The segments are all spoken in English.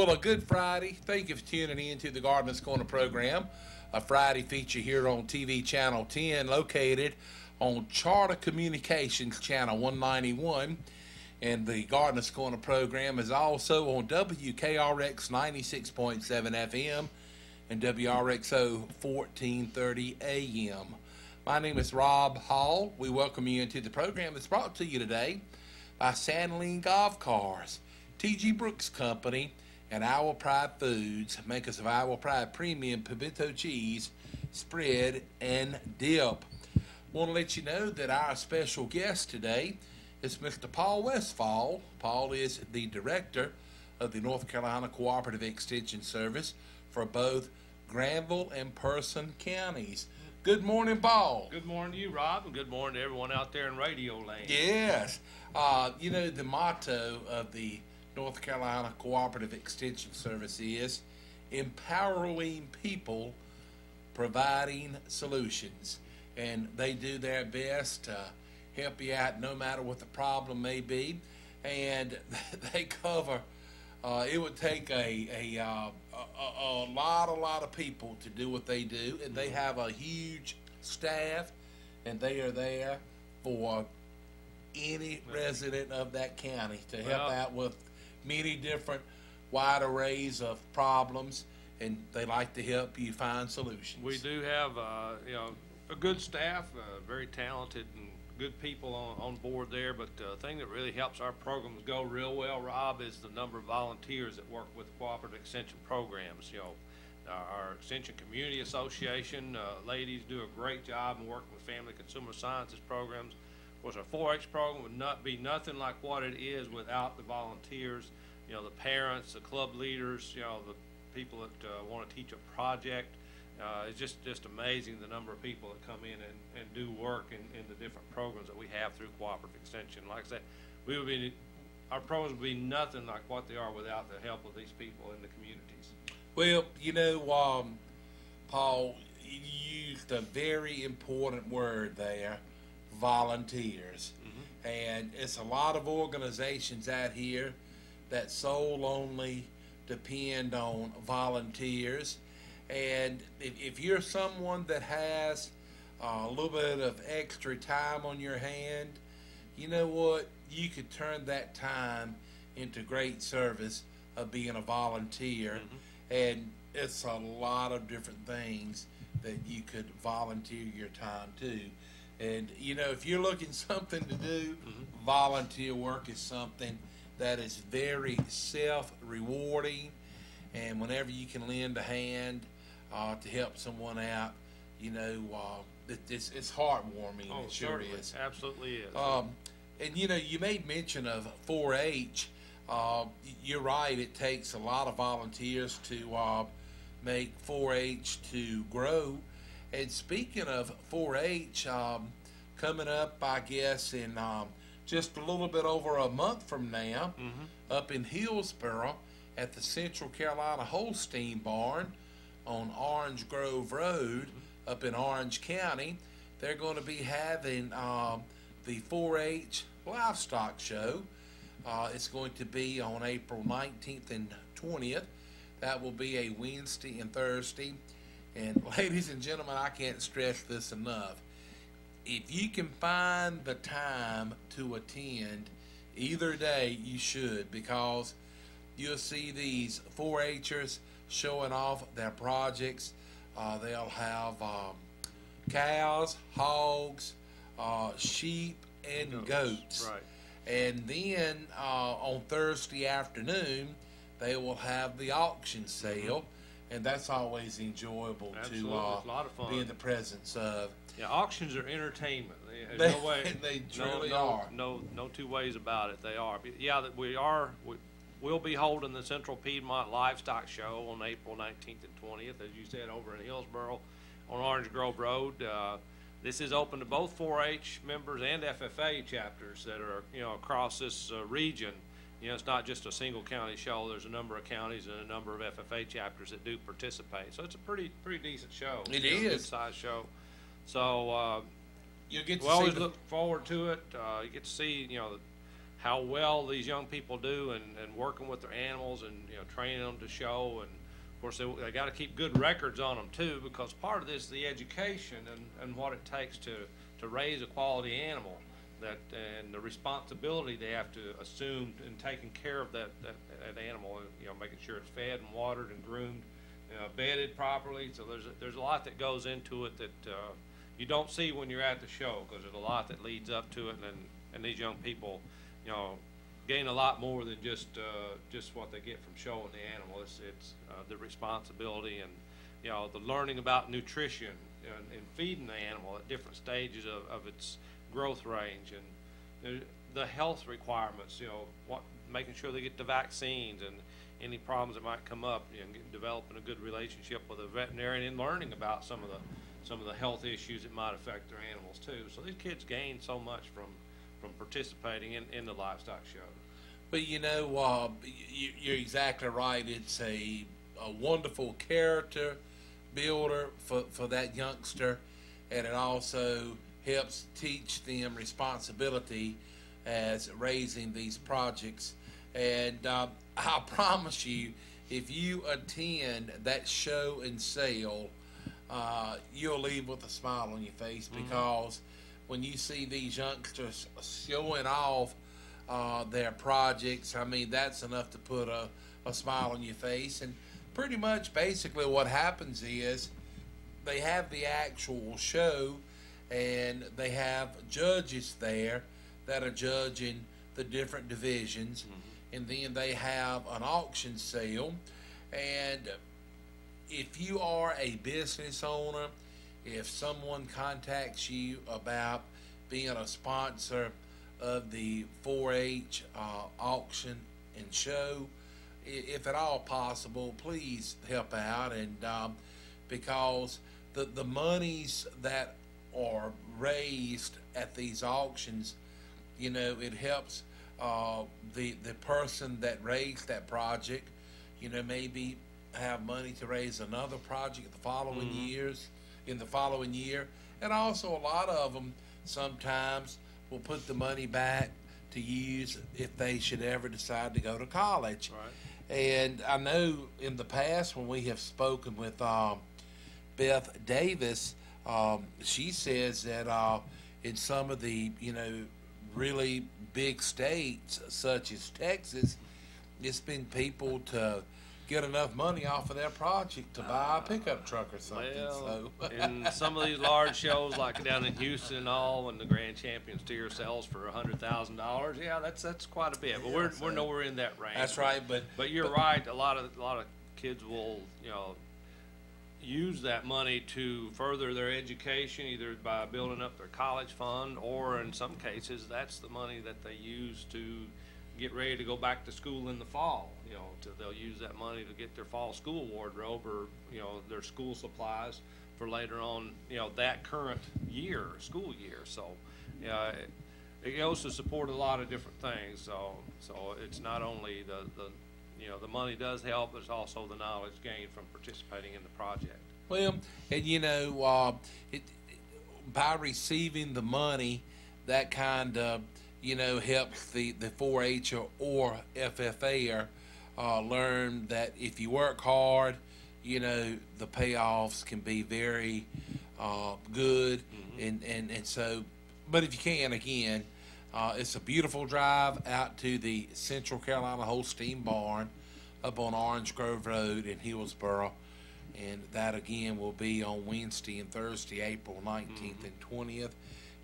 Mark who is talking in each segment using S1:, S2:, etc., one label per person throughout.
S1: Well, a good Friday. Thank you for tuning in to the Gardener's Corner program, a Friday feature here on TV Channel 10, located on Charter Communications Channel 191. And the Gardener's Corner program is also on WKRX 96.7 FM and WRXO 1430 AM. My name is Rob Hall. We welcome you into the program that's brought to you today by Sandling Golf Cars, T.G. Brooks Company, and Our Pride Foods, makers of Our Pride Premium Pimento Cheese, Spread, and Dip. Want to let you know that our special guest today is Mr. Paul Westfall. Paul is the director of the North Carolina Cooperative Extension Service for both Granville and Person counties. Good morning, Paul.
S2: Good morning to you, Rob, and good morning to everyone out there in radio land.
S1: Yes. You know, the motto of the North Carolina Cooperative Extension Service is empowering people, providing solutions. And they do their best to help you out no matter what the problem may be. And they cover, it would take a lot of people to do what they do. And they have a huge staff, and they are there for any resident of that county to help out with many different wide arrays of problems, and they like to help you find solutions.
S2: We do have a good staff, very talented and good people on board there, but the thing that really helps our programs go real well, Rob, is the number of volunteers that work with cooperative extension programs. You know, our Extension Community Association ladies do a great job in working with family consumer sciences programs. Of course, our 4-H program would not be nothing like what it is without the volunteers, you know, the parents, the club leaders, you know, the people that want to teach a project. It's just amazing the number of people that come in and do work in the different programs that we have through cooperative extension. Like I said, our programs would be nothing like what they are without the help of these people in the communities.
S1: Well, you know, Paul, you used a very important word there, volunteers. Mm-hmm. And it's a lot of organizations out here that sole only depend on volunteers. And if you're someone that has a little bit of extra time on your hand, you know what? You could turn that time into great service of being a volunteer. Mm-hmm. And it's a lot of different things that you could volunteer your time to. And, you know, if you're looking something to do, mm-hmm. volunteer work is something that is very self-rewarding. And whenever you can lend a hand to help someone out, you know, it's heartwarming.
S2: Oh,
S1: it sure
S2: certainly.
S1: is.
S2: Absolutely is.
S1: And, you know, you made mention of 4-H. You're right. It takes a lot of volunteers to make 4-H to grow. And speaking of 4-H, coming up, I guess, in just a little bit over a month from now, mm-hmm. up in Hillsboro at the Central Carolina Holstein Barn on Orange Grove Road, mm-hmm. up in Orange County, they're going to be having the 4-H Livestock Show. It's going to be on April 19th and 20th. That will be a Wednesday and Thursday. And ladies and gentlemen, I can't stress this enough. If you can find the time to attend either day, you should, because you'll see these 4-Hers showing off their projects. They'll have cows, hogs, sheep, and goats.
S2: Right.
S1: And then on Thursday afternoon, they will have the auction sale. Mm-hmm. And that's always enjoyable.
S2: Absolutely. It's a lot of fun.
S1: Be in the presence of.
S2: Yeah, auctions are entertainment. There's no way.
S1: They truly are.
S2: No two ways about it. They are. But yeah, we'll be holding the Central Piedmont Livestock Show on April 19th and 20th, as you said, over in Hillsboro on Orange Grove Road. This is open to both 4-H members and FFA chapters that are, you know, across this region. You know, it's not just a single county show. There's a number of counties and a number of FFA chapters that do participate. So it's a pretty decent show.
S1: It is.
S2: A good-sized show. So
S1: you get to
S2: we always look forward to it. You get to see, you know, how well these young people do and working with their animals and, you know, training them to show. And of course they got to keep good records on them too, because part of this is the education and what it takes to raise a quality animal, that and the responsibility they have to assume in taking care of that animal, you know, making sure it's fed and watered and groomed, bedded properly. So there's a lot that goes into it that you don't see when you're at the show, because there's a lot that leads up to it, and these young people, you know, gain a lot more than just what they get from showing the animal. It's the responsibility and, you know, the learning about nutrition and feeding the animal at different stages of its growth range, and the health requirements, you know, making sure they get the vaccines and any problems that might come up, you know, developing a good relationship with a veterinarian and learning about some of the health issues that might affect their animals too. So these kids gain so much from participating in the livestock show.
S1: But you know, you're exactly right. It's a wonderful character builder for that youngster, and it also helps teach them responsibility as raising these projects. And I promise you, if you attend that show and sale, you'll leave with a smile on your face, because when you see these youngsters showing off their projects, I mean, that's enough to put a smile on your face. And pretty much basically what happens is they have the actual show, and they have judges there that are judging the different divisions, and then they have an auction sale. And if you are a business owner, if someone contacts you about being a sponsor of the 4-H auction and show, if at all possible, please help out. And because the monies that are raised at these auctions, you know, it helps the person that raised that project, you know, maybe have money to raise another project the following in the following year. And also a lot of them sometimes will put the money back to use if they should ever decide to go to college.
S2: Right.
S1: And I know in the past when we have spoken with Beth Davis, she says that in some of the, you know, really big states such as Texas, it's been people to get enough money off of their project to buy a pickup truck or something.
S2: Well, in some of these large shows like down in Houston and all, when the Grand Champion steer sells for $100,000, yeah, that's quite a bit. But we're nowhere in that range.
S1: That's right.
S2: But you're right. A lot of kids will, you know, use that money to further their education, either by building up their college fund, or in some cases that's the money that they use to get ready to go back to school in the fall. You know, they'll use that money to get their fall school wardrobe, or, you know, their school supplies for later on, you know, that current year, school year. So, yeah, it goes to support a lot of different things. So it's not only the you know, the money does help, but it's also the knowledge gained from participating in the project.
S1: Well, and you know, by receiving the money, that kind of, you know, helps the 4-H or FFA learn that if you work hard, you know, the payoffs can be very good. And so, but if you can, again, it's a beautiful drive out to the Central Carolina Holstein Barn up on Orange Grove Road in Hillsboro. And that, again, will be on Wednesday and Thursday, April 19th and 20th.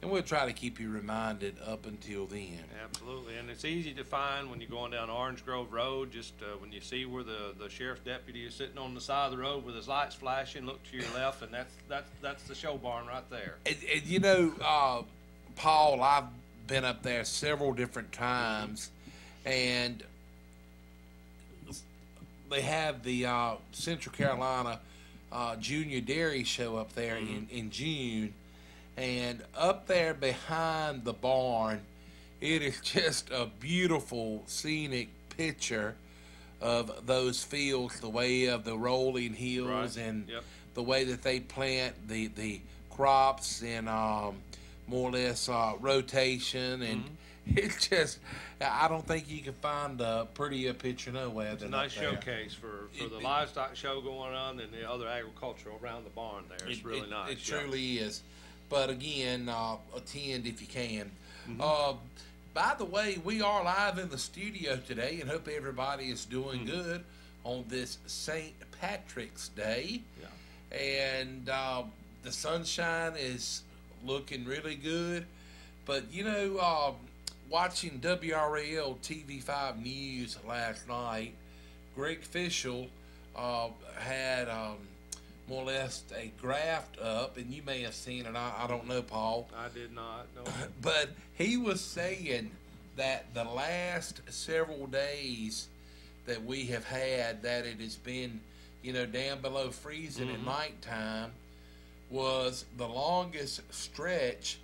S1: And we'll try to keep you reminded up until then.
S2: Absolutely. And it's easy to find when you're going down Orange Grove Road. Just when you see where the sheriff's deputy is sitting on the side of the road with his lights flashing, look to your left, and that's the show barn right there.
S1: And you know, Paul, I've been up there several different times, and they have the Central Carolina Junior Dairy Show up there in June, and up there behind the barn, it is just a beautiful scenic picture of those fields, the way of the rolling hills, and the way that they plant the crops in more or less rotation, It's just, I don't think you can find a prettier picture nowhere
S2: It's a
S1: than
S2: nice
S1: up there.
S2: showcase for the
S1: It-
S2: livestock show going on and the other agriculture around the barn there. It's really nice.
S1: It
S2: yeah.
S1: truly is. But again, attend if you can.
S2: Mm-hmm.
S1: By the way, we are live in the studio today, and hope everybody is doing
S2: Mm.
S1: good on this St. Patrick's Day.
S2: Yeah.
S1: And the sunshine is looking really good. But watching WRAL TV5 News last night, Greg Fishel had more or less a graft up, and you may have seen it. I don't know, Paul.
S2: I did not know.
S1: But he was saying that the last several days that we have had, that it has been, down below freezing at nighttime, was the longest stretch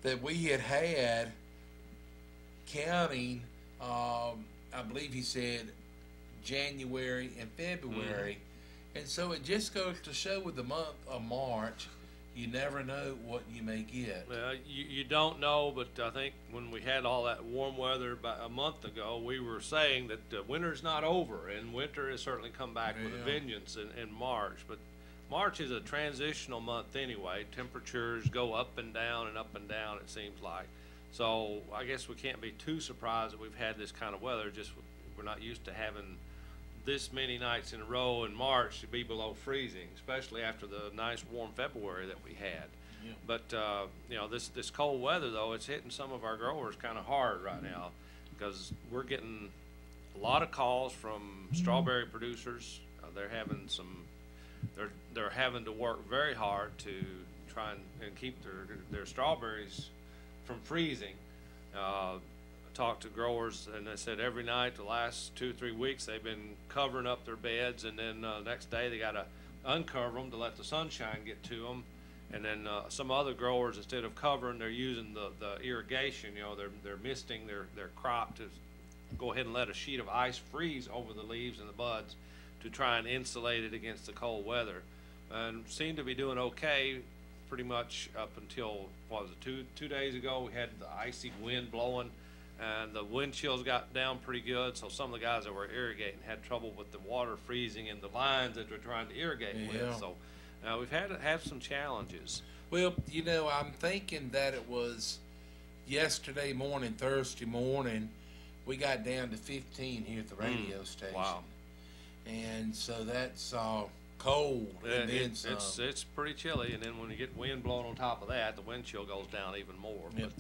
S1: that we had counting, I believe he said, January and February. And so it just goes to show with the month of March, you never know what you may get.
S2: Well, you don't know, but I think when we had all that warm weather about a month ago, we were saying that winter's not over, and winter has certainly come back with a vengeance in March. But March is a transitional month anyway. Temperatures go up and down, it seems like. So I guess we can't be too surprised that we've had this kind of weather. Just we're not used to having this many nights in a row in March to be below freezing, especially after the nice warm February that we had.
S1: Yeah.
S2: But this cold weather though, it's hitting some of our growers kind of hard right now, because we're getting a lot of calls from strawberry producers. They're having to work very hard to try and keep their strawberries from freezing. Talked to growers, and they said every night the last 2-3 weeks they've been covering up their beds, and then next day they got to uncover them to let the sunshine get to them. And then some other growers, instead of covering, they're using the irrigation. They're misting their crop to go ahead and let a sheet of ice freeze over the leaves and the buds to try and insulate it against the cold weather, and seem to be doing okay pretty much up until, what was it, two days ago. We had the icy wind blowing, and the wind chills got down pretty good, so some of the guys that were irrigating had trouble with the water freezing in the lines that they're trying to irrigate with. So we've had to have some challenges.
S1: Well, I'm thinking that it was yesterday morning, Thursday morning, we got down to 15 here at the radio station.
S2: Wow.
S1: And so that's cold. And then
S2: it's pretty chilly, and then when you get wind blowing on top of that, the wind chill goes down even more.
S1: Yep.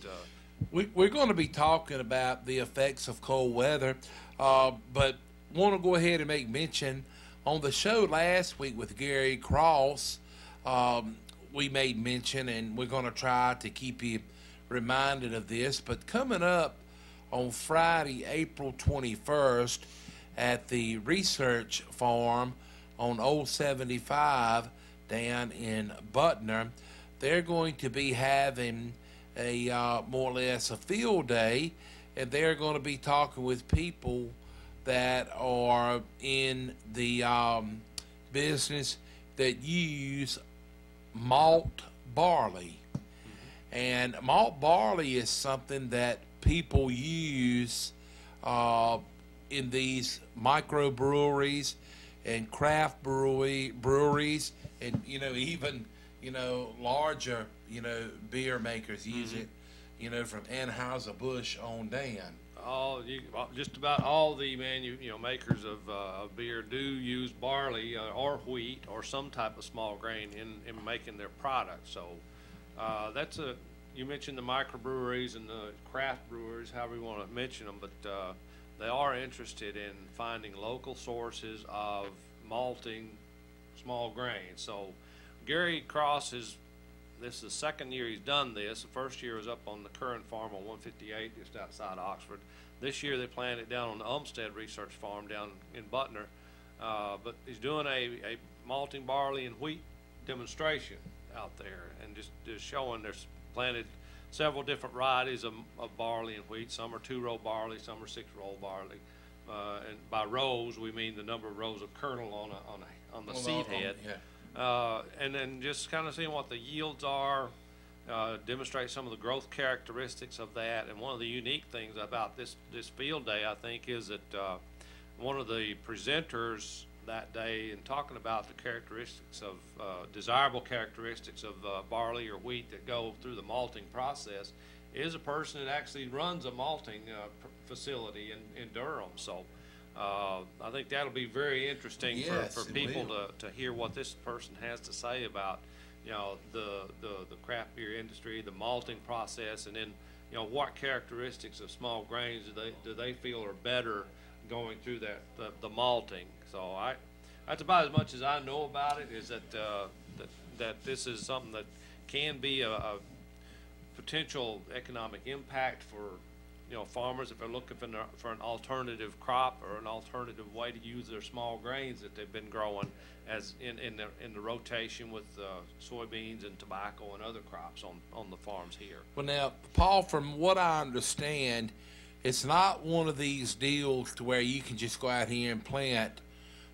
S2: But
S1: we're going to be talking about the effects of cold weather, but want to go ahead and make mention on the show last week with Gary Cross. We made mention, and we're going to try to keep you reminded of this, but coming up on Friday, April 21st, at the research farm on Old 75 down in Butner, they're going to be having a more or less a field day, and they're going to be talking with people that are in the business that use malt barley. And malt barley is something that people use in these microbreweries and craft breweries, and even larger beer makers use it, from Anheuser-Busch on down.
S2: Just about all the makers of beer do use barley or wheat or some type of small grain in making their product. So you mentioned the microbreweries and the craft brewers, however you want to mention them, but they are interested in finding local sources of malting small grain. So Gary Cross this is the second year he's done this. The first year was up on the Curran farm on 158 just outside Oxford. This year they planted it down on the Umstead Research Farm down in Butner. But he's doing a malting barley and wheat demonstration out there, and just showing there's planted several different varieties of barley and wheat. Some are 2-row barley, some are 6-row barley. And by rows, we mean the number of rows of kernel on the seed head.
S1: Yeah.
S2: And then just kind of seeing what the yields are, demonstrate some of the growth characteristics of that. And one of the unique things about this field day, I think, is that one of the presenters that day, in talking about the characteristics of desirable characteristics of barley or wheat that go through the malting process, is a person that actually runs a malting facility in Durham. So I think that'll be very interesting for people to hear what this person has to say about, you know, the craft beer industry, the malting process, and then, you know, what characteristics of small grains do they feel are better going through the malting. So that's about as much as I know about it, is that this is something that can be a potential economic impact for, you know, farmers if they're looking for an alternative crop or an alternative way to use their small grains that they've been growing as in the rotation with soybeans and tobacco and other crops on the farms here.
S1: Well, now, Paul, from what I understand, it's not one of these deals to where you can just go out here and plant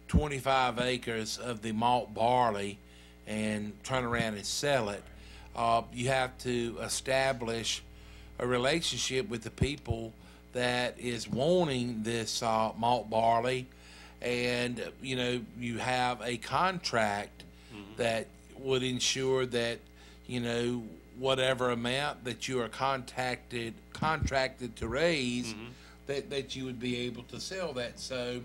S1: 25 acres of the malt barley and turn around and sell it. You have to establish a relationship with the people that is wanting this malt barley, and you know, you have a contract that would ensure that, you know, whatever amount that you are contracted to raise, that you would be able to sell that. So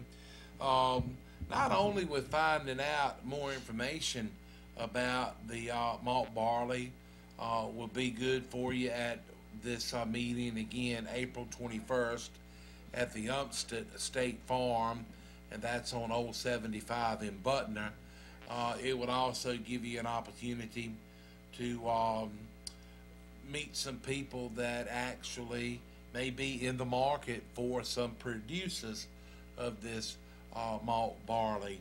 S1: not only with finding out more information about the malt barley will be good for you at this meeting again, April 21st at the Umstead State Farm, and that's on Old 75 in Butner. It would also give you an opportunity to meet some people that actually may be in the market for some producers of this malt barley.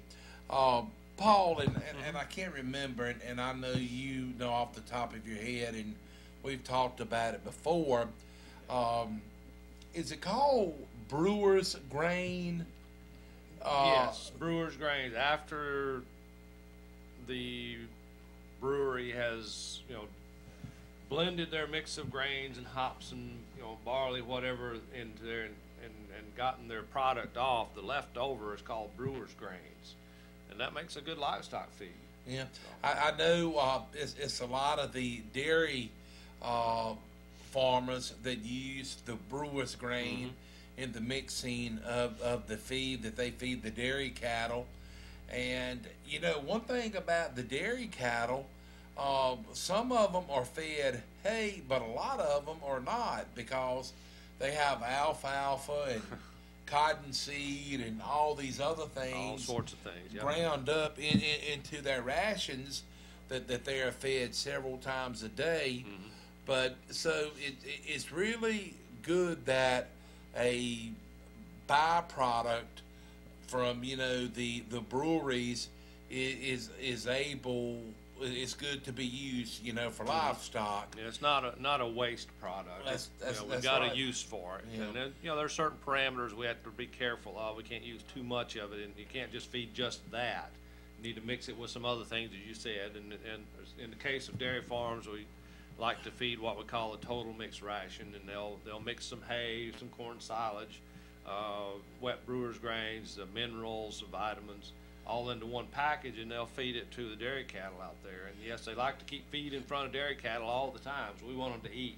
S1: Paul, and I can't remember, and I know you know off the top of your head, and we've talked about it before. Is it called Brewer's Grain?
S2: Yes, Brewer's Grain. After the brewery has, you know, blended their mix of grains and hops and, you know, barley, whatever, into there and gotten their product off, the leftover is called Brewer's Grains, and that makes a good livestock feed.
S1: Yeah, I know it's a lot of the dairy farmers that use the Brewer's Grain in the mixing of the feed that they feed the dairy cattle. And, you know, one thing about the dairy cattle, some of them are fed hay, but a lot of them are not, because they have alfalfa and cottonseed and all these other things,
S2: all sorts of things,
S1: ground up into their rations that they are fed several times a day. But so it's really good that a byproduct from, you know, the breweries is able, it's good to be used, you know, for livestock.
S2: Yeah, it's not a waste product.
S1: That's
S2: we've got
S1: right.
S2: a use for it.
S1: Yeah.
S2: And then, you know, there are certain parameters we have to be careful of. We can't use too much of it, and you can't just feed just that. You need to mix it with some other things, as you said. And in the case of dairy farms, we like to feed what we call a total mixed ration, and they'll mix some hay, some corn silage, wet brewer's grains, the minerals, the vitamins, all into one package, and they'll feed it to the dairy cattle out there. And yes, they like to keep feed in front of dairy cattle all the time, so we want them to eat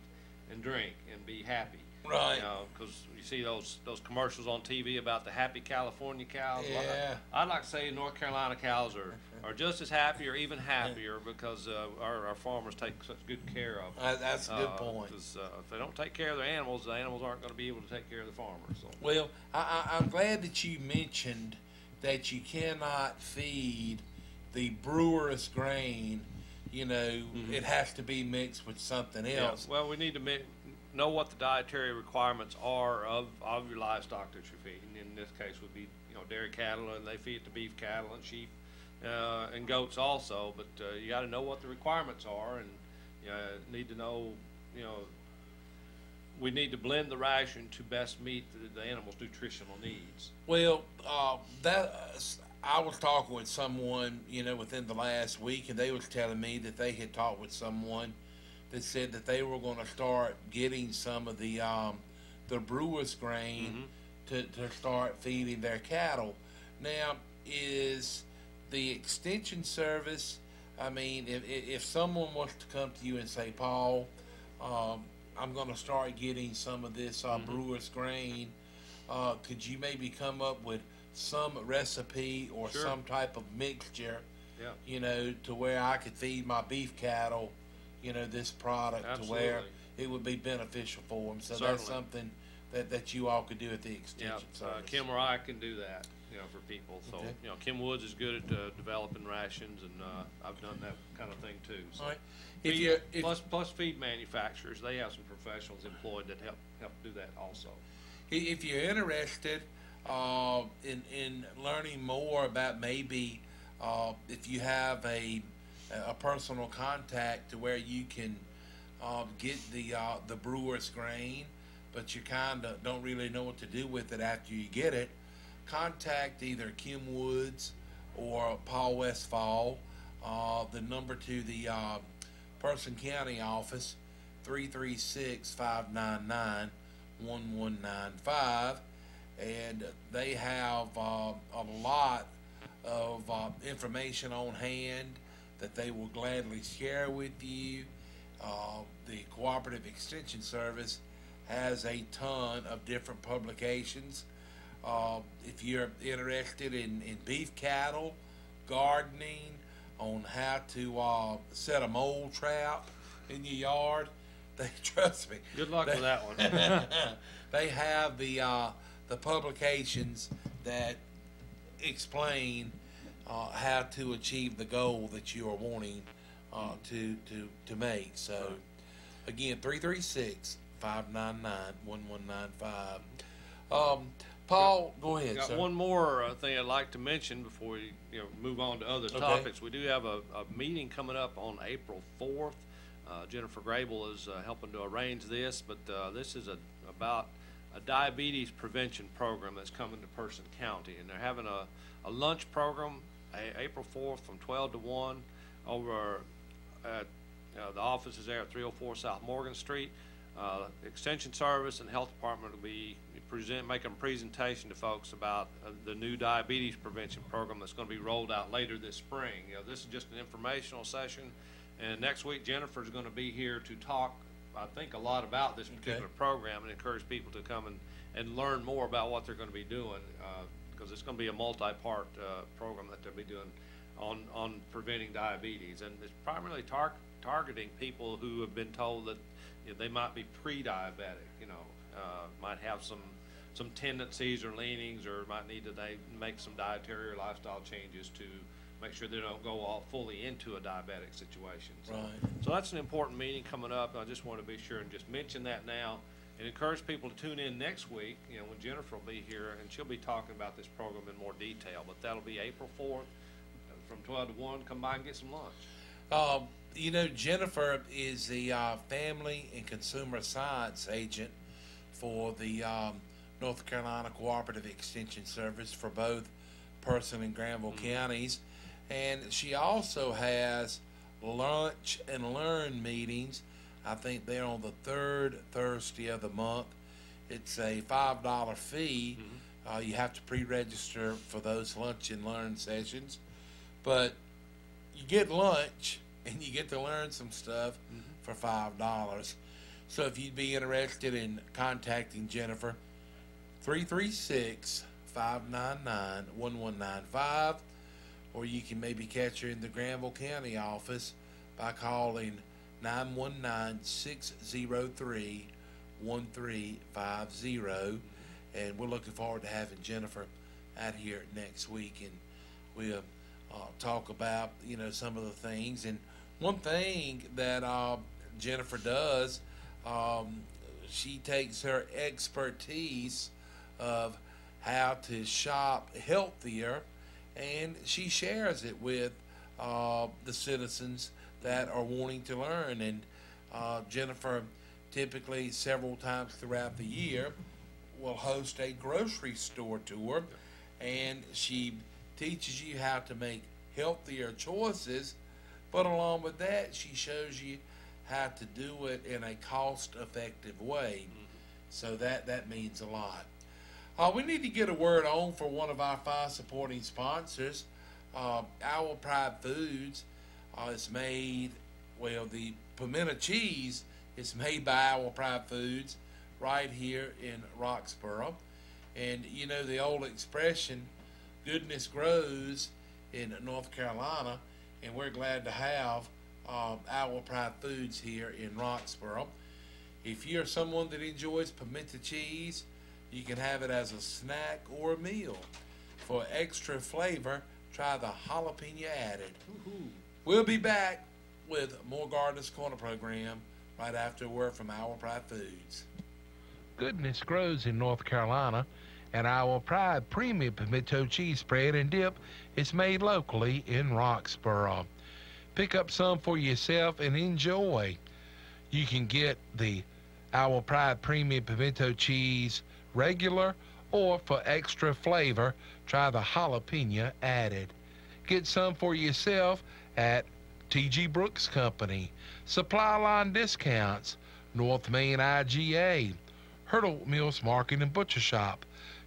S2: and drink and be happy.
S1: Right.
S2: You know, because you see those commercials on TV about the happy California cows.
S1: Yeah.
S2: I'd like to say North Carolina cows are just as happy or even happier because our farmers take such good care of them.
S1: That's a good point.
S2: Because if they don't take care of their animals, the animals aren't going to be able to take care of the farmers. So.
S1: Well, I'm glad that you mentioned that you cannot feed the brewer's grain. You know, it has to be mixed with something else.
S2: Yeah. Well, we need to know what the dietary requirements are of your livestock that you're feeding. In this case, would be, you know, dairy cattle, and they feed it to beef cattle and sheep and goats also. But you got to know what the requirements are, and you need to know, you know, we need to blend the ration to best meet the animal's nutritional needs.
S1: Well, I was talking with someone, you know, within the last week, and they was telling me that they had talked with someone that said that they were going to start getting some of the brewer's grain to start feeding their cattle. Now, is the extension service, I mean, if someone was to come to you and say, Paul, I'm going to start getting some of this brewer's grain, could you maybe come up with some recipe or
S2: Sure.
S1: some type of mixture,
S2: Yeah.
S1: you know, to where I could feed my beef cattle, you know, this product to where
S2: Absolutely.
S1: it would be beneficial for them. So
S2: Certainly.
S1: that's something that you all could do at the
S2: Yeah,
S1: extension service.
S2: Kim or I can do that, you know, for people. So,
S1: Okay.
S2: you know, Kim Woods is good at developing rations, and I've done that kind of thing too. So.
S1: All right. If
S2: Feed-
S1: you're, if,
S2: plus feed manufacturers, they have some professionals employed that help do that also.
S1: if you're interested in learning more about maybe if you have a personal contact to where you can get the brewer's grain, but you kind of don't really know what to do with it after you get it, contact either Kim Woods or Paul Westfall. The number to the Person County office, 336-599-1195, and they have a lot of information on hand that they will gladly share with you. The Cooperative Extension Service has a ton of different publications. If you're interested in beef cattle, gardening, on how to set a mole trap in your yard, they trust me.
S2: Good luck with that one.
S1: They have the publications that explain how to achieve the goal that you are wanting to make. So, again, 336-599-1195. Paul, go ahead,
S2: Got
S1: sir.
S2: one more thing I'd like to mention before we move on to other topics. We do have a meeting coming up on April 4th. Jennifer Grable is helping to arrange this, but this is about a diabetes prevention program that's coming to Person County, and they're having a lunch program April 4th from 12 to 1 over at the office is there at 304 South Morgan Street. Extension Service and Health Department will be making a presentation to folks about the new diabetes prevention program that's going to be rolled out later this spring. This is just an informational session, and next week Jennifer's going to be here to talk, I think, a lot about this particular program and encourage people to come and learn more about what they're going to be doing, because it's going to be a multi-part program that they'll be doing on preventing diabetes, and it's primarily targeting people who have been told that they might be pre-diabetic, might have some tendencies or leanings, or might need to make some dietary or lifestyle changes to make sure they don't go all fully into a diabetic situation. So that's an important meeting coming up. I just want to be sure and just mention that now and encourage people to tune in next week, when Jennifer will be here, and she'll be talking about this program in more detail. But that'll be April 4th from 12 to 1. Come by and get some lunch.
S1: Jennifer is the Family and Consumer Science Agent for the North Carolina Cooperative Extension Service for both Person and Granville counties. And she also has lunch and learn meetings. I think they're on the third Thursday of the month. It's a $5 fee. You have to pre-register for those lunch and learn sessions. But you get lunch and you get to learn some stuff for $5. So if you'd be interested in contacting Jennifer, 336-599-1195, or you can maybe catch her in the Granville County office by calling 919-603-1350. And we're looking forward to having Jennifer out here next week, and we'll talk about some of the things. And one thing that Jennifer does, she takes her expertise of how to shop healthier, and she shares it with the citizens that are wanting to learn. And Jennifer typically several times throughout the year will host a grocery store tour, and she teaches you how to make healthier choices, but along with that she shows you how to do it in a cost-effective way. So that means a lot. We need to get a word on for one of our fine supporting sponsors. Our Pride Foods is made, well, the pimento cheese is made by Our Pride Foods right here in Roxboro. And you know the old expression, goodness grows in North Carolina, and we're glad to have Our Pride Foods here in Roxboro. If you're someone that enjoys pimento cheese, you can have it as a snack or a meal. For extra flavor, try the jalapeno added. We'll be back with more Gardener's Corner program right after a word from Our Pride Foods. Goodness grows in North Carolina, and Our Pride Premium Pimento Cheese Spread and Dip is made locally in Roxboro. Pick up some for yourself and enjoy. You can get the Our Pride Premium Pimento Cheese regular, or for extra flavor, try the jalapeno added. Get some for yourself at T.G. Brooks Company, Supply Line Discounts, North Main IGA, Hurdle Mills Market and Butcher Shop,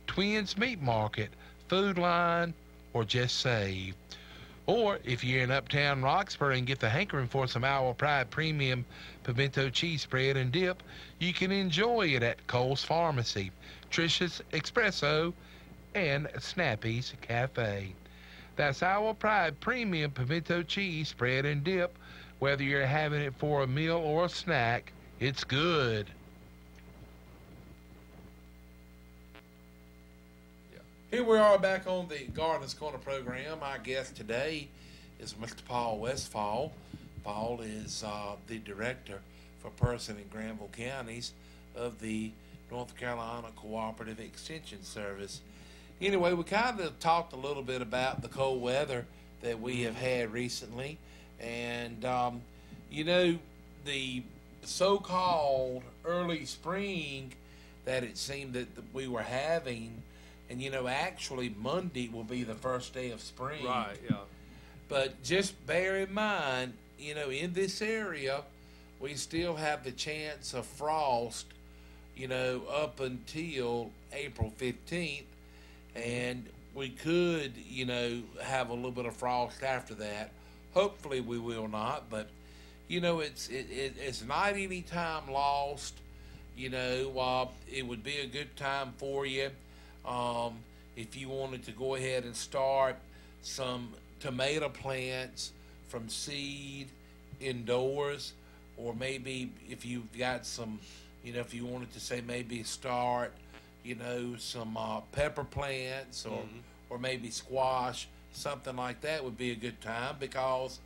S1: Twins Meat Market, Food Line, or just Save. Or if you're in Uptown Roxborough and get the hankering for some Our Pride Premium Pimento Cheese Spread and Dip, you can enjoy it at Cole's Pharmacy, Tricia's Espresso, and Snappy's Cafe. That's Our Pride Premium Pimento Cheese Spread and Dip. Whether you're having it for a meal or a snack, it's good. Here we are back on the Gardener's Corner program. Our guest today is Mr. Paul Westfall. Paul is the director for Person and Granville counties of the North Carolina Cooperative Extension Service. Anyway, we kind of talked a little bit about the cold weather that we have had recently, and you know, the so-called early spring that it seemed that we were having. And, you know, actually Monday will be the first day of spring.
S2: Right, yeah.
S1: But just bear in mind, you know, in this area, we still have the chance of frost, you know, up until April 15th. And we could, you know, have a little bit of frost after that. Hopefully we will not. But, you know, it's not any time lost. You know, it would be a good time for you. If you wanted to go ahead and start some tomato plants from seed indoors, or maybe if you've got some, you know, if you wanted to say maybe start, you know, some pepper plants or maybe squash, something like that would be a good time, because,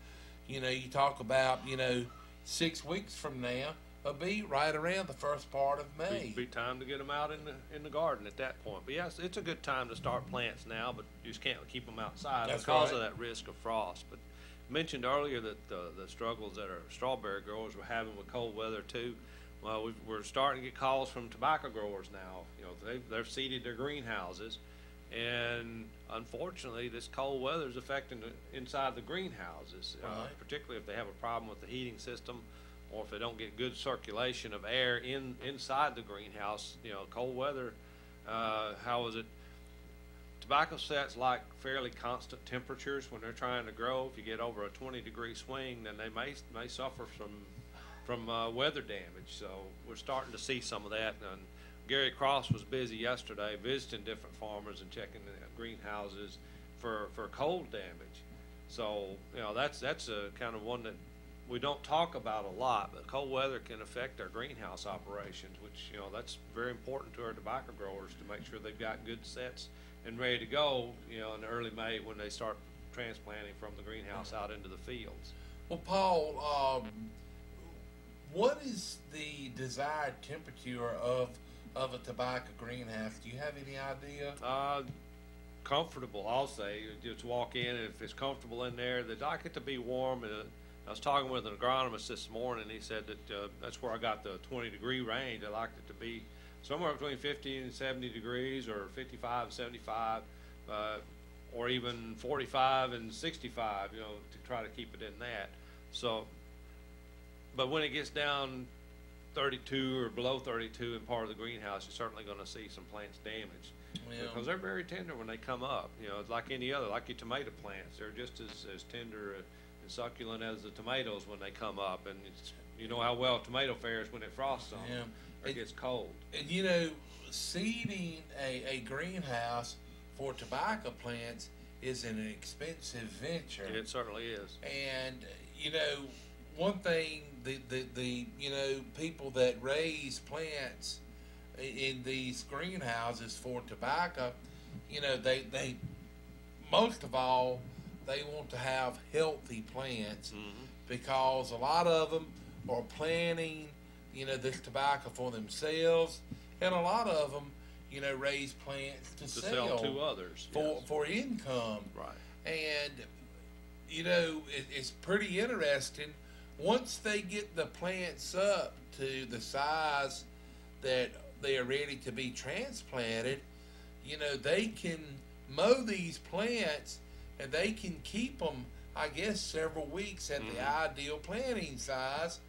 S1: you know, you talk about, you know, 6 weeks from now, will be right around the first part of May.
S2: Be time to get them out in the garden at that point. But yes, it's a good time to start plants now, but you just can't keep them outside because of that risk of frost. But mentioned earlier that the struggles that our strawberry growers were having with cold weather too. Well, we're starting to get calls from tobacco growers now. You know, they've seeded their greenhouses, and unfortunately, this cold weather is affecting inside the greenhouses, particularly if they have a problem with the heating system, or if they don't get good circulation of air inside the greenhouse. You know, cold weather, how is it? Tobacco sets like fairly constant temperatures when they're trying to grow. If you get over a 20-degree swing, then they may suffer from weather damage. So we're starting to see some of that. And Gary Cross was busy yesterday visiting different farmers and checking the greenhouses for cold damage. So, you know, that's a kind of one that we don't talk about a lot, but cold weather can affect our greenhouse operations, which, you know, that's very important to our tobacco growers to make sure they've got good sets and ready to go, you know, in early May when they start transplanting from the greenhouse out into the fields.
S1: Well, Paul, what is the desired temperature of a tobacco greenhouse? Do you have any idea?
S2: Comfortable, I'll say. You just walk in, and if it's comfortable in there, they'd like it to be warm. And I was talking with an agronomist this morning. He said that that's where I got the 20-degree range. I liked it to be somewhere between 50 and 70 degrees, or 55 and 75, or even 45 and 65, you know, to try to keep it in that. So but when it gets down 32 or below 32 in part of the greenhouse, you're certainly going to see some plants damaged.
S1: Yeah.
S2: Because they're very tender when they come up. You know, it's like any other, like your tomato plants. They're just as tender and succulent as the tomatoes when they come up. And it's, you know how well tomato fares when it frosts on them or gets cold.
S1: And you know, seeding a greenhouse for tobacco plants is an expensive venture.
S2: It certainly is.
S1: And you know, one thing the you know, people that raise plants in these greenhouses for tobacco, you know, they most of all they want to have healthy plants, because a lot of them are planting, you know, this tobacco for themselves, and a lot of them, you know, raise plants to
S2: sell to others
S1: for income.
S2: Right.
S1: And you know, it's pretty interesting. Once they get the plants up to the size that they are ready to be transplanted, you know, they can mow these plants and they can keep them, I guess, several weeks at the ideal planting size.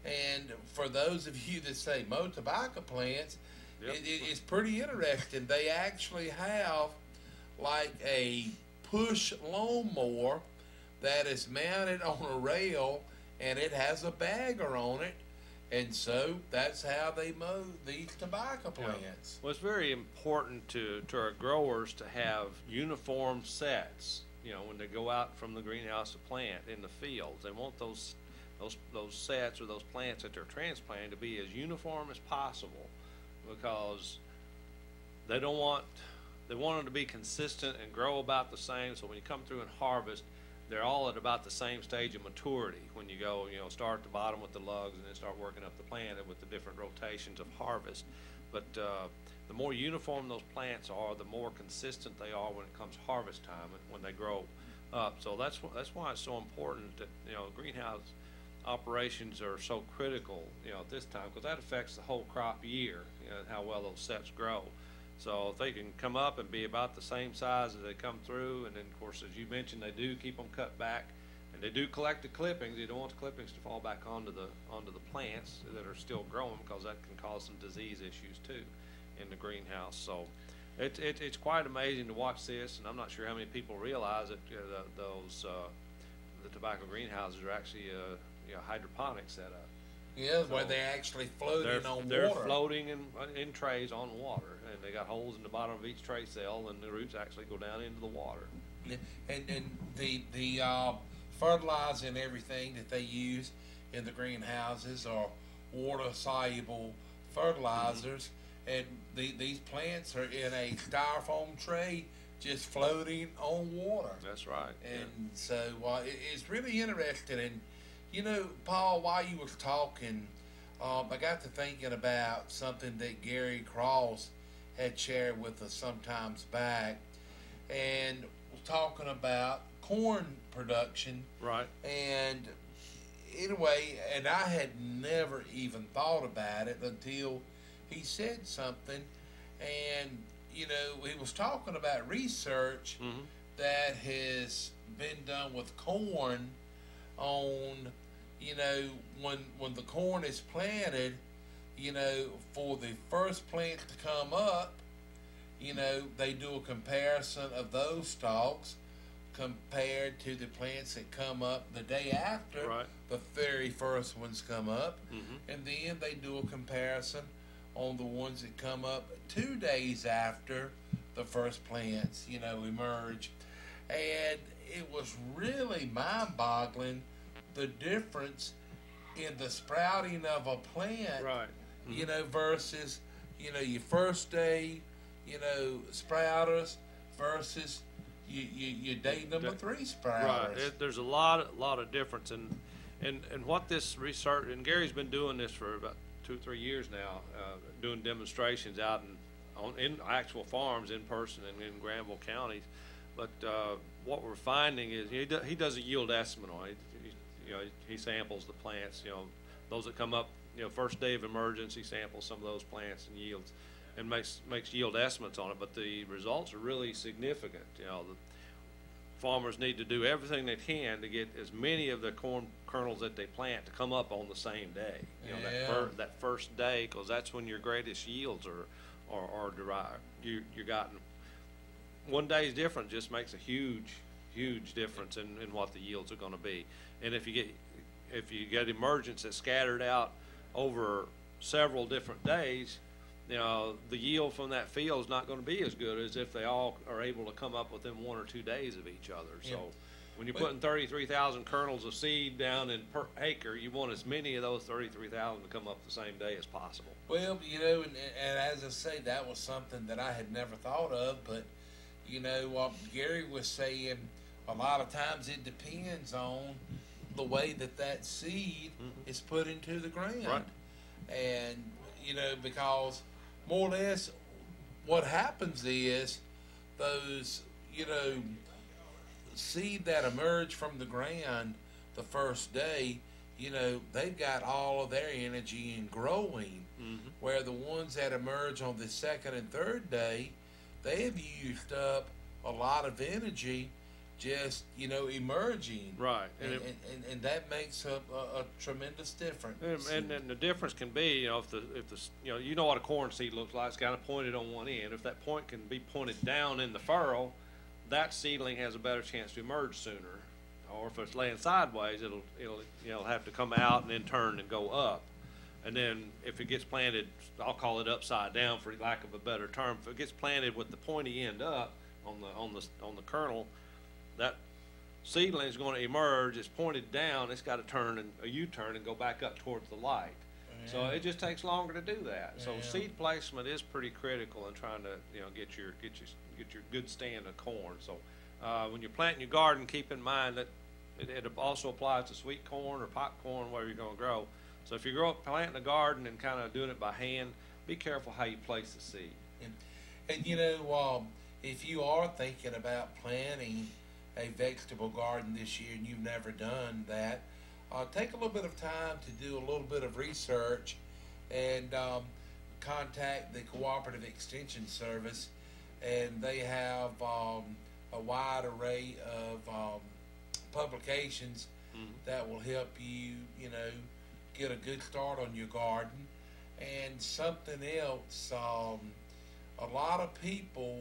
S1: And for those of you that say mow tobacco plants, it's pretty interesting. They actually have like a push lawnmower that is mounted on a rail, and it has a bagger on it, and so that's how they mow these tobacco plants.
S2: Well, it's very important to our growers to have uniform sets. You know, when they go out from the greenhouse to plant in the fields, they want those sets or those plants that they're transplanting to be as uniform as possible, because they want them to be consistent and grow about the same. So when you come through and harvest, they're all at about the same stage of maturity. When you go, you know, start at the bottom with the lugs and then start working up the plant with the different rotations of harvest. But the more uniform those plants are, the more consistent they are when it comes harvest time and when they grow up. So that's why it's so important that, you know, greenhouse operations are so critical, you know, at this time, because that affects the whole crop year, you know, how well those sets grow. So if they can come up and be about the same size as they come through, and then of course, as you mentioned, they do keep them cut back, and they do collect the clippings. You don't want the clippings to fall back onto the plants that are still growing, because that can cause some disease issues too in the greenhouse. So it's quite amazing to watch this, and I'm not sure how many people realize that the tobacco greenhouses are actually you know, hydroponic setup.
S1: Yeah, so where they're actually floating on water.
S2: They're floating in trays on water, and they got holes in the bottom of each tray cell, and the roots actually go down into the water.
S1: And the fertilizer and everything that they use in the greenhouses are water soluble fertilizers, and these plants are in a styrofoam tray just floating on water.
S2: That's right.
S1: And so it's really interesting. And you know, Paul, while you was talking, I got to thinking about something that Gary Cross had shared with us sometimes back, and was talking about corn production.
S2: Right.
S1: And anyway, and I had never even thought about it until he said something. And you know, he was talking about research that has been done with corn on, you know, when the corn is planted, you know, for the first plants to come up, you know, they do a comparison of those stalks compared to the plants that come up the day after the very first ones come up, and then they do a comparison on the ones that come up 2 days after the first plants, you know, emerge. And it was really mind-boggling, the difference in the sprouting of a plant, you know, versus, you know, your first day, you know, sprouters versus your day number 3 sprouters.
S2: Right. There's a lot of difference, and what this research, and Gary's been doing this for about 2 or 3 years now, doing demonstrations out in actual farms in person and in Granville counties. But what we're finding is he does a yield estimate on it. You know, he samples the plants. You know, those that come up, you know, first day of emergence, he samples some of those plants and yields, and makes yield estimates on it. But the results are really significant. You know, farmers need to do everything they can to get as many of the corn kernels that they plant to come up on the same day. You know, that first day, because that's when your greatest yields are derived. You gotten one day's difference just makes a huge difference in what the yields are going to be. And if you get emergence that's scattered out over several different days, you know, the yield from that field is not going to be as good as if they all are able to come up within 1 or 2 days of each other. So when you're putting 33,000 kernels of seed down in per acre, you want as many of those 33,000 to come up the same day as possible.
S1: Well, you know, and as I say, that was something that I had never thought of, but, you know, Gary was saying a lot of times it depends on the way that seed is put into the ground.
S2: Right.
S1: And, you know, because more or less what happens is those, you know, seed that emerge from the ground the first day, you know, they've got all of their energy in growing, where the ones that emerge on the second and third day, they have used up a lot of energy just, you know, emerging.
S2: Right.
S1: And that makes a tremendous difference.
S2: And the difference can be, you know, if the you know what a corn seed looks like, it's kind of pointed on one end. If that point can be pointed down in the furrow, that seedling has a better chance to emerge sooner. Or if it's laying sideways, it'll have to come out and then turn and go up. And then if it gets planted, I'll call it upside down for lack of a better term. If it gets planted with the pointy end up on the kernel, that seedling is going to emerge. It's pointed down. It's got to turn a U-turn and go back up towards the light. Yeah. So it just takes longer to do that. Yeah. So seed placement is pretty critical in trying to, you know, get your good stand of corn. So when you're planting your garden, keep in mind that it also applies to sweet corn or popcorn, where you're going to grow. So if you're planting a garden and kind of doing it by hand, be careful how you place the seed.
S1: And you know, if you are thinking about planting a vegetable garden this year and you've never done that, take a little bit of time to do a little bit of research and contact the Cooperative Extension Service, and they have a wide array of publications that will help you, you know, get a good start on your garden. And something else, a lot of people,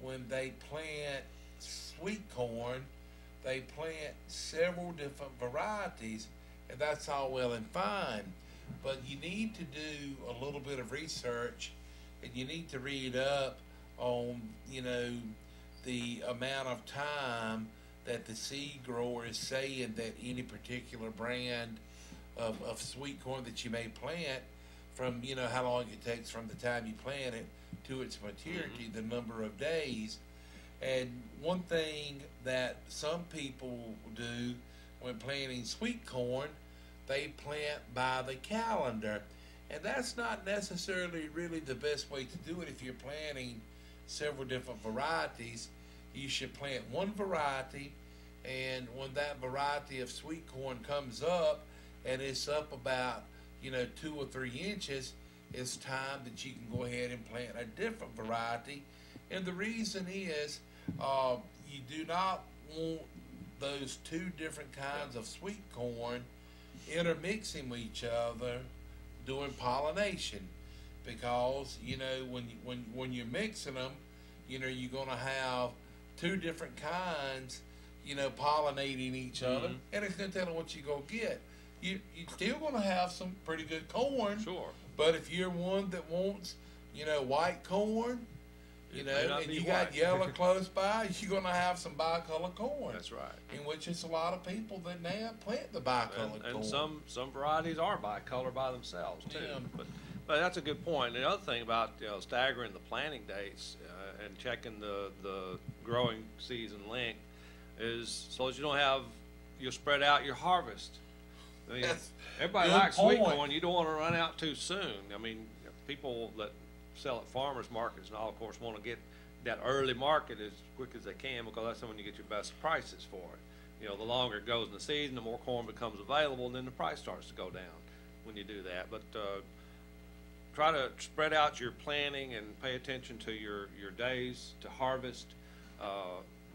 S1: when they plant sweet corn, they plant several different varieties, and that's all well and fine, but you need to do a little bit of research, and you need to read up on, you know, the amount of time that the seed grower is saying that any particular brand of sweet corn that you may plant, from, you know, how long it takes from the time you plant it to its maturity, the number of days. And one thing that some people do when planting sweet corn, they plant by the calendar. And that's not necessarily really the best way to do it. If you're planting several different varieties, you should plant one variety, and when that variety of sweet corn comes up and it's up about, you know, 2 or 3 inches, it's time that you can go ahead and plant a different variety. And the reason is, you do not want those 2 different kinds of sweet corn intermixing with each other doing pollination, because, you know, when you're mixing them, you know, you're going to have 2 different kinds, you know, pollinating each other, and it's going to tell them what you're going to get. You're still going to have some pretty good corn.
S2: Sure.
S1: But if you're one that wants, you know, white corn, you know, and you got yellow close by, you're going to have some bicolor corn.
S2: That's right.
S1: In which it's a lot of people that now plant the bicolor corn.
S2: And some varieties are bicolor by themselves too. Yeah. But that's a good point. And the other thing about, you know, staggering the planting dates and checking the growing season length is so that you'll spread out your harvest. I mean, everybody likes sweet corn. You don't want to run out too soon. I mean, people that sell at farmers markets and all, of course, want to get that early market as quick as they can, because that's when you get your best prices for it. You know, the longer it goes in the season, the more corn becomes available, and then the price starts to go down when you do that. But try to spread out your planting and pay attention to your days to harvest.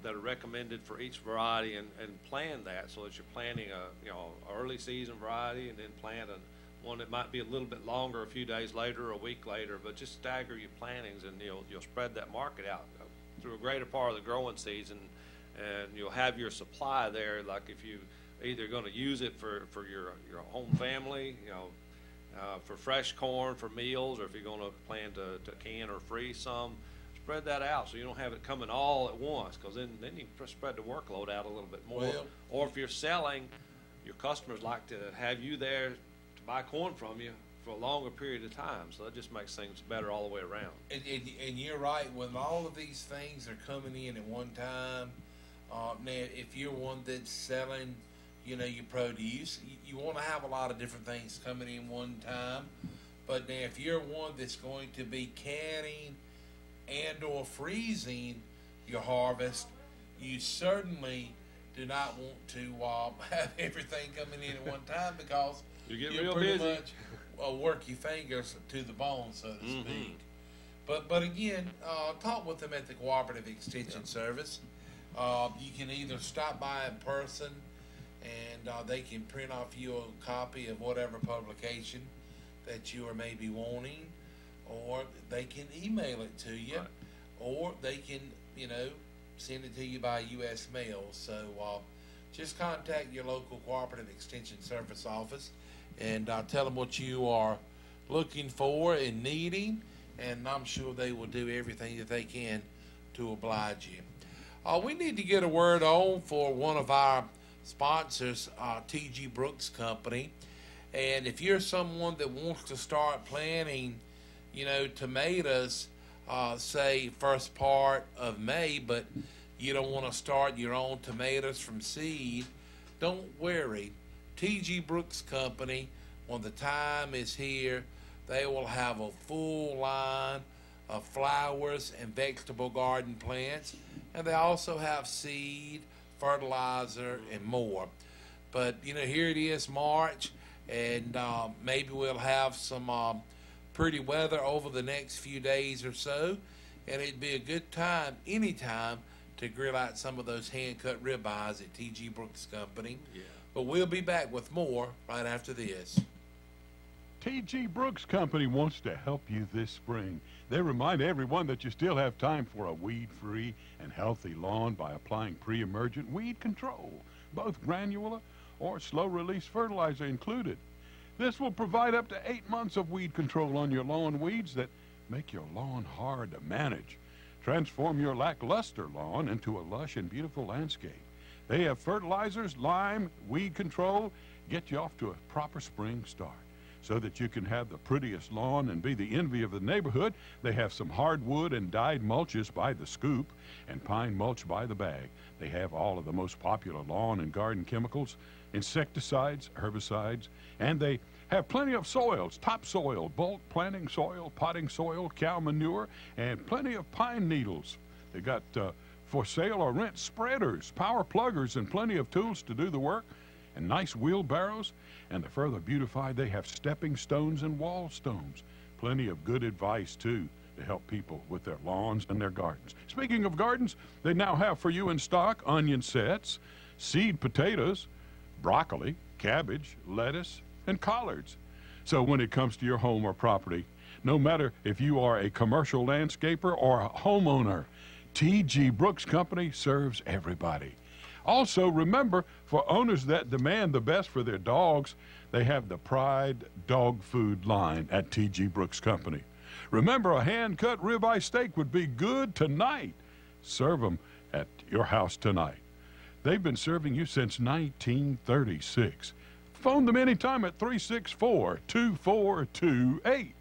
S2: that are recommended for each variety, and plan that so that you're planting a early season variety, and then plant one that might be a little bit longer, a few days later or a week later, but just stagger your plantings, and you'll spread that market out through a greater part of the growing season, and you'll have your supply there. Like if you either going to use it for your home family, for fresh corn for meals, or if you're going to plan to can or freeze some, spread that out so you don't have it coming all at once, because then you can spread the workload out a little bit more.
S1: Well,
S2: or if you're selling, your customers like to have you there to buy corn from you for a longer period of time, so that just makes things better all the way around.
S1: And you're right, when all of these things are coming in at one time, now if you're one that's selling, your produce, you want to have a lot of different things coming in one time. But now if you're one that's going to be canning and or freezing your harvest, you certainly do not want to have everything coming in at one time, because
S2: you get
S1: you're
S2: real
S1: pretty
S2: busy.
S1: much work your fingers to the bone, so to speak. But again, talk with them at the Cooperative Extension Service. You can either stop by in person, and they can print off you a copy of whatever publication that you are maybe wanting, or they can email it to you,
S2: Right.
S1: or they can, send it to you by U.S. mail. So just contact your local Cooperative Extension Service office and tell them what you are looking for and needing, and I'm sure they will do everything that they can to oblige you. We need to get a word on for one of our sponsors, T.G. Brooks Company. And if you're someone that wants to start planting, tomatoes, say first part of May, but you don't want to start your own tomatoes from seed, don't worry. T.G. Brooks Company, when the time is here, they will have a full line of flowers and vegetable garden plants, and they also have seed, fertilizer, and more. But here it is, March, and maybe we'll have some pretty weather over the next few days or so, and it'd be a good time anytime to grill out some of those hand-cut ribeyes at T.G. Brooks Company.
S2: Yeah.
S1: But we'll be back with more right after this.
S3: T.G. Brooks Company wants to help you this spring. They remind everyone that you still have time for a weed-free and healthy lawn by applying pre-emergent weed control, both granular or slow-release fertilizer included. This will provide up to 8 months of weed control on your lawn weeds that make your lawn hard to manage. Transform your lackluster lawn into a lush and beautiful landscape. They have fertilizers, lime, weed control, get you off to a proper spring start. So that you can have the prettiest lawn and be the envy of the neighborhood, they have some hardwood and dyed mulches by the scoop and pine mulch by the bag. They have all of the most popular lawn and garden chemicals, insecticides, herbicides, and they have plenty of soils, topsoil, bulk planting soil, potting soil, cow manure, and plenty of pine needles. They got for sale or rent spreaders, power pluggers, and plenty of tools to do the work, and nice wheelbarrows. And to further beautify, they have stepping stones and wall stones. Plenty of good advice, too, to help people with their lawns and their gardens. Speaking of gardens, they now have for you in stock onion sets, seed potatoes, broccoli, cabbage, lettuce, and collards. So when it comes to your home or property, no matter if you are a commercial landscaper or a homeowner, T.G. Brooks Company serves everybody. Also, remember, for owners that demand the best for their dogs, they have the Pride dog food line at T.G. Brooks Company. Remember, a hand-cut ribeye steak would be good tonight. Serve them at your house tonight. They've been serving you since 1936. Phone them anytime at 364-2428.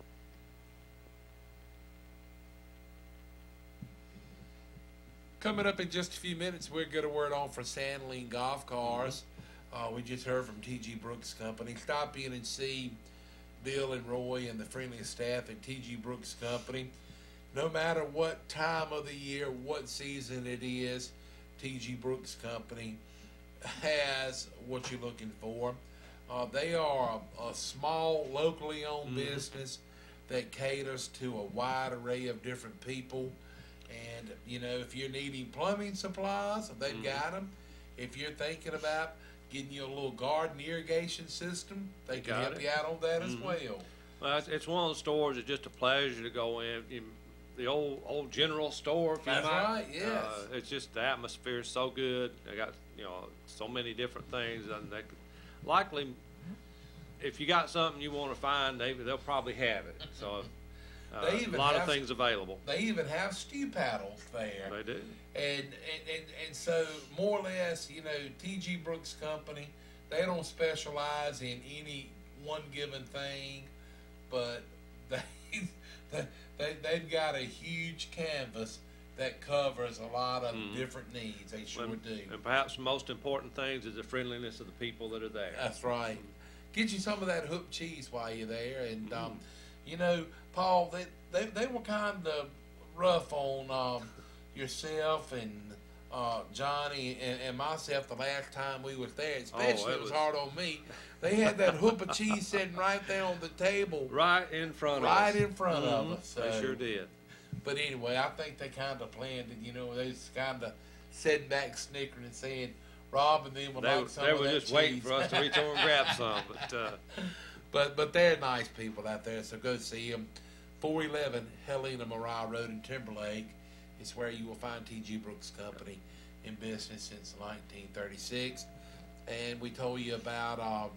S1: Coming up in just a few minutes, we'll get a word on for Sandling Golf Cars. We just heard from T.G. Brooks Company. Stop in and see Bill and Roy and the friendly staff at T.G. Brooks Company. No matter what time of the year, what season it is, T.G. Brooks Company has what you're looking for. They are a small, locally owned business that caters to a wide array of different people. And, you know, if you're needing plumbing supplies, they've got them. If you're thinking about getting you a little garden irrigation system, they can help you out on that as well.
S2: Well, it's one of those stores that's just a pleasure to go in. The old general store, if you
S1: That's
S2: might.
S1: right, yes.
S2: It's just the atmosphere is so good. They got, you know, so many different things, and they could, likely, if you got something you want to find, they'll probably have it. So
S1: They
S2: a
S1: even
S2: lot of
S1: have-
S2: things available.
S1: They even have stew paddles there.
S2: They do.
S1: And so more or less, you know, T.G. Brooks Company, they don't specialize in any one given thing, but they've got a huge canvas that covers a lot of different needs. They sure do.
S2: And perhaps the most important things is the friendliness of the people that are there.
S1: That's right. Get you some of that hoop cheese while you're there. And, you know, Paul, they were kind of rough on yourself and Johnny and myself the last time we was there. Especially it was hard on me. They had that hoop of cheese sitting right there on the table.
S2: Right in front of us.
S1: Right in front of us.
S2: They sure did.
S1: But anyway, I think they kind of planned it. You know, they was kind of sitting back, snickering and saying, Rob and them would like some
S2: They
S1: of
S2: were
S1: that
S2: just
S1: cheese.
S2: waiting for us to reach over and grab some.
S1: But they're nice people out there, so go see them. 411 Helena Mariah Road in Timberlake is where you will find T.G. Brooks Company in business since 1936. And we told you about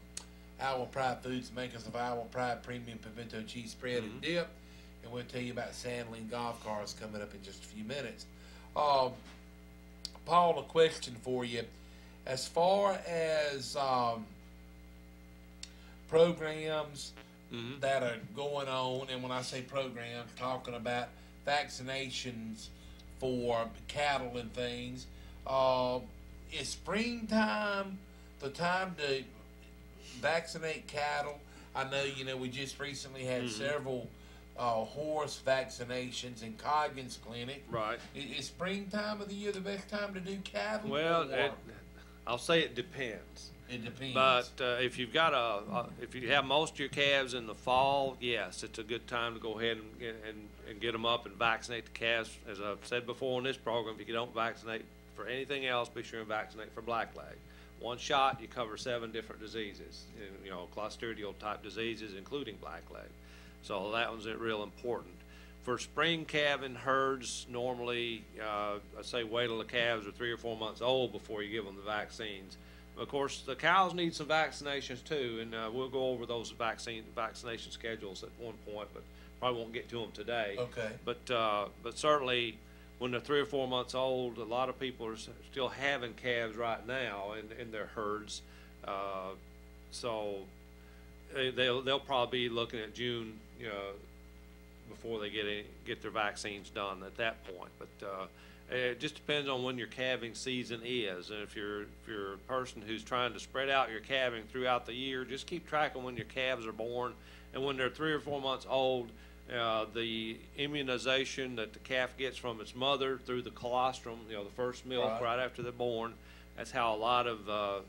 S1: Owl Pride Foods, makers of Owl Pride Premium Pimento Cheese Spread and Dip. And we'll tell you about Sandling Golf Cars coming up in just a few minutes. Paul, a question for you. As far as programs that are going on, and when I say programs, talking about vaccinations for cattle and things, is springtime the time to vaccinate cattle? I know, you know, we just recently had several horse vaccinations in Coggins Clinic. Right. Is springtime of the year the best time to do cattle?
S2: Well, I'll say it depends.
S1: It depends.
S2: But if you've got if you have most of your calves in the fall, yes, it's a good time to go ahead and get them up and vaccinate the calves. As I've said before in this program, if you don't vaccinate for anything else, be sure and vaccinate for blackleg. One shot, you cover 7 different diseases, you know, clostridial type diseases, including blackleg. So that one's real important. For spring calving herds, normally, I say wait till the calves are 3 or 4 months old before you give them the vaccines. Of course, the cows need some vaccinations too, and we'll go over those vaccination schedules at one point, but probably won't get to them today.
S1: Okay.
S2: But certainly, when they're 3 or 4 months old, a lot of people are still having calves right now in their herds, so they'll probably be looking at June, you know, before they get their vaccines done at that point. But it just depends on when your calving season is. And if you're a person who's trying to spread out your calving throughout the year, just keep track of when your calves are born. And when they're 3 or 4 months old, the immunization that the calf gets from its mother through the colostrum, you know, the first milk right after they're born, that's how a lot of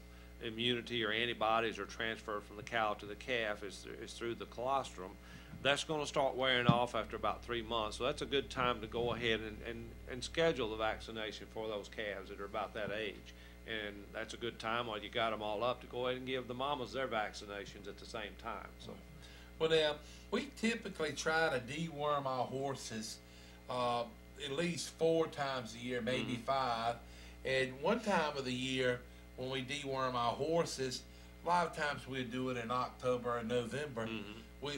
S2: immunity or antibodies are transferred from the cow to the calf is through the colostrum. That's going to start wearing off after about 3 months. So that's a good time to go ahead and schedule the vaccination for those calves that are about that age. And that's a good time while you got them all up to go ahead and give the mamas their vaccinations at the same time. So,
S1: well, now, we typically try to deworm our horses at least 4 times a year, maybe 5. And one time of the year when we deworm our horses, a lot of times we do it in October or November.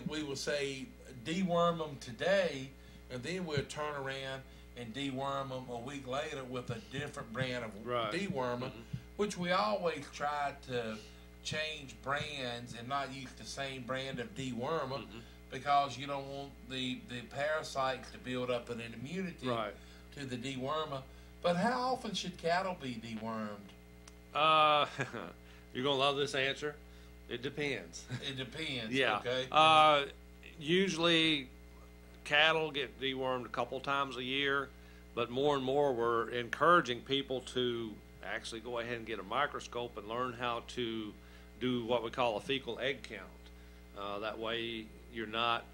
S1: We will say deworm them today, and then we'll turn around and deworm them a week later with a different brand of dewormer, which we always try to change brands and not use the same brand of dewormer because you don't want the parasites to build up an immunity to the dewormer. But how often should cattle be dewormed?
S2: You're going to love this answer. It depends.
S1: It depends.
S2: Yeah.
S1: Okay.
S2: Usually, cattle get dewormed a couple times a year, but more and more we're encouraging people to actually go ahead and get a microscope and learn how to do what we call a fecal egg count. That way, you're not,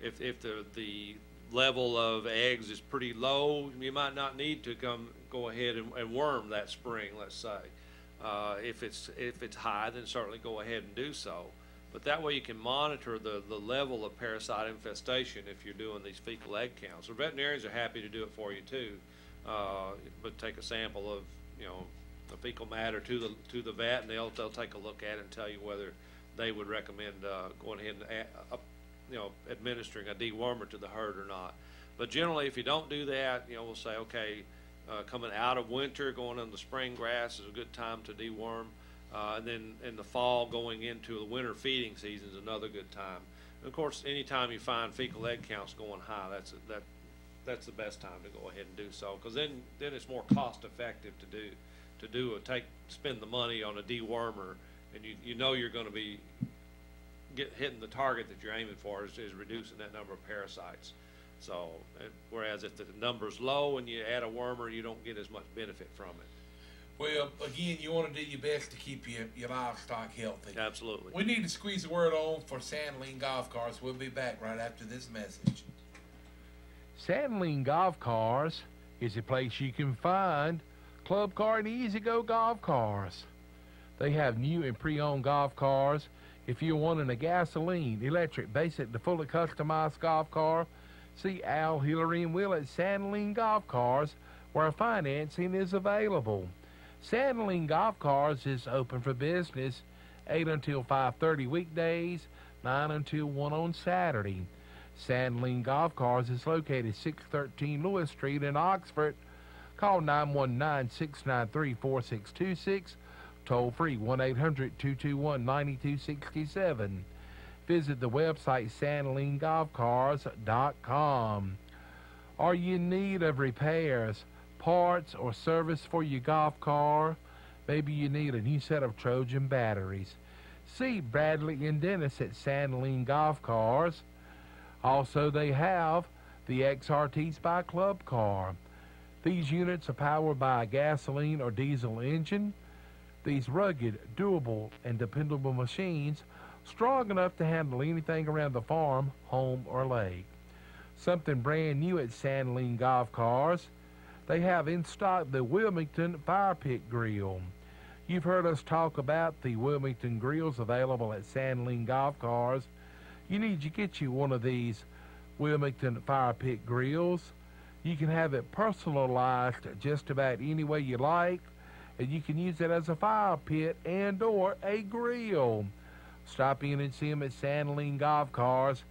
S2: if the level of eggs is pretty low, you might not need to go ahead and worm that spring, let's say. If it's high, then certainly go ahead and do so. But that way you can monitor the level of parasite infestation if you're doing these fecal egg counts. So veterinarians are happy to do it for you too. But take a sample of, the fecal matter to the vet, and they'll take a look at it and tell you whether they would recommend going ahead and administering a dewormer to the herd or not. But generally, if you don't do that, we'll say, okay, coming out of winter, going into spring grass is a good time to deworm. And then in the fall, going into the winter feeding season is another good time. And of course, anytime you find fecal egg counts going high, that's the best time to go ahead and do so, because then it's more cost effective to spend the money on a dewormer, and you know you're going to be hitting the target that you're aiming for is reducing that number of parasites. So whereas if the number's low and you add a wormer, you don't get as much benefit from it.
S1: Well, again, you want to do your best to keep your livestock healthy.
S2: Absolutely.
S1: We need to squeeze a word on for Sandaline Golf Cars. We'll be back right after this message.
S4: Sandaline Golf Cars is a place you can find Club Car and Easy Go golf cars. They have new and pre-owned golf cars. If you're wanting a gasoline, electric, basic to fully customized golf car, see Al, Hillary, and Will at Sandaline Golf Cars, where financing is available. Sandaline Golf Cars is open for business 8 until 5:30 weekdays, 9 until 1 on Saturday. Sandaline Golf Cars is located 613 Lewis Street in Oxford. Call 919-693-4626. Toll free 1-800-221-9267. Visit the website sandalinegolfcars.com. Are you in need of repairs, parts, or service for your golf car? Maybe you need a new set of Trojan batteries. See Bradley and Dennis at Sandaline Golf Cars. Also, they have the XRTs by Club Car. These units are powered by a gasoline or diesel engine. These rugged, durable, and dependable machines, strong enough to handle anything around the farm, home, or lake. Something brand new at Sandaline Golf Cars. They have in stock the Wilmington Fire Pit Grill. You've heard us talk about the Wilmington grills available at Sandaline Golf Cars. You need to get you one of these Wilmington Fire Pit Grills. You can have it personalized just about any way you like, and you can use it as a fire pit and or a grill. Stop in and see them at Sandaline Golf Cars.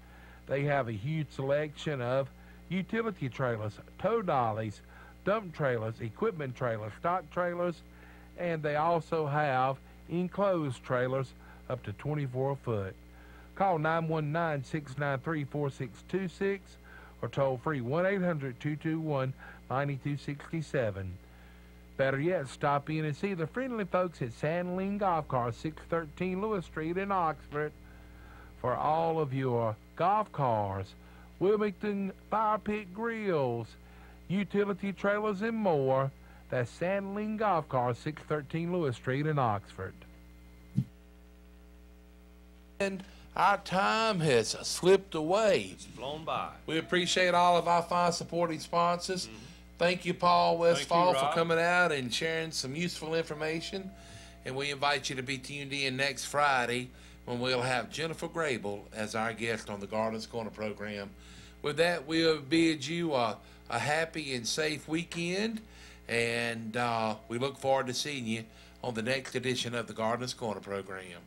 S4: They have a huge selection of utility trailers, tow dollies, dump trailers, equipment trailers, stock trailers, and they also have enclosed trailers up to 24 foot. Call 919-693-4626 or toll free 1-800-221-9267. Better yet, stop in and see the friendly folks at Sandaline Golf Cars, 613 Lewis Street in Oxford, for all of your golf cars, Wilmington Fire Pit Grills, utility trailers, and more. That's Sandaline Golf Cars, 613 Lewis Street in Oxford.
S1: And our time has slipped away.
S2: It's flown by.
S1: We appreciate all of our fine supporting sponsors. Mm-hmm. Thank you, Paul Westphal, for coming out and sharing some useful information. And we invite you to be tuned in next Friday when we'll have Jennifer Grable as our guest on the Gardeners Corner program. With that, we'll bid you a happy and safe weekend, and we look forward to seeing you on the next edition of the Gardeners Corner program.